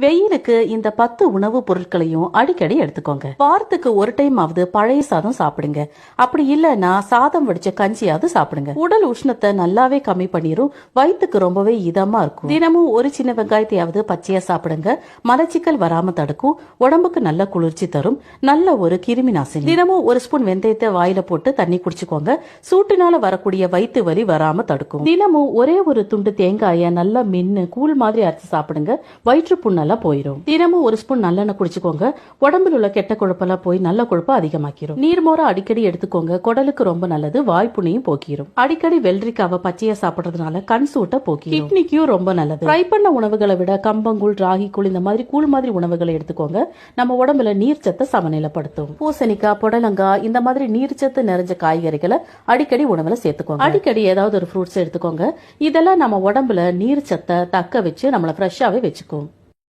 வெயிலுக்கு இந்த 10 உணவு பொருட்களையும் அடிக்கடி எடுத்துக்கோங்க. வாரத்துக்கு ஒரு டைம் ஆவது பழைய சாதம் சாப்பிடுங்க. அப்படி இல்லைன்னா சாதம் வடிச்ச கஞ்சியாவது சாப்பிடுங்க. உடல் உஷ்ணத்தை நல்லாவே கம்மி பண்ணிரும். வயிற்றுக்கு ரொம்பவே இதமா இருக்கும். தினமும் ஒரு சின்ன வெங்காயத்தையாவது பச்சையா சாப்பிடுங்க. மலச்சிக்கல் வராம தடுக்கும். உடம்புக்கு நல்ல குளிர்ச்சி தரும். நல்ல ஒரு கிருமி நாசினி. தினமும் ஒரு ஸ்பூன் வெந்தயத்தை வாயில போட்டு தண்ணி குடிச்சுக்கோங்க. சூட்டுனால வரக்கூடிய வயிற்று வலி வராம தடுக்கும். தினமும் ஒரே ஒரு துண்டு தேங்காய நல்லா மென்னு கூழ் மாதிரி அரைச்சு சாப்பிடுங்க. வயிற்று நல்லா போயிடும். தினமும் ஒரு ஸ்பூன் நல்லெண்ணெய் குடிச்சுக்கோங்க. உடம்புல உள்ள கெட்ட கொழுப்பெல்லாம் போய் நல்ல கொழுப்பை அதிகமாக்கிரும். நீர்மோர அடிக்கடி எடுத்துக்கோங்க. குடலுக்கு ரொம்ப நல்லது. வாய்ப்புனையும் போக்கிரும். அடிக்கடி வெள்ளரிக்காவை பச்சையா சாப்பிடுறதுனால கண் சூட்டை போக்கி கிட்னிக்கும் ரொம்ப நல்லது. ஃப்ரை பண்ண உணவுகளை விட கம்பங்கூழ், ராகி கூழ் இந்த மாதிரி கூழ் மாதிரி உணவுகளை எடுத்துக்கோங்க. நம்ம உடம்புல நீர்ச்சத்தை சமநிலைப்படுத்தும். பூசணிக்காய், புடலங்காய் இந்த மாதிரி நீர்ச்சத்து நிறைஞ்ச காய்கறிகளை அடிக்கடி உணவுல சேர்த்துக்கோங்க. அடிக்கடி ஏதாவது ஒரு ஃப்ரூட்ஸ் எடுத்துக்கோங்க. இதெல்லாம் நம்ம உடம்புல நீர்ச்சத்தை தக்க வச்சு நம்மள ஃப்ரெஷ்ஷாவே வச்சுக்கும்.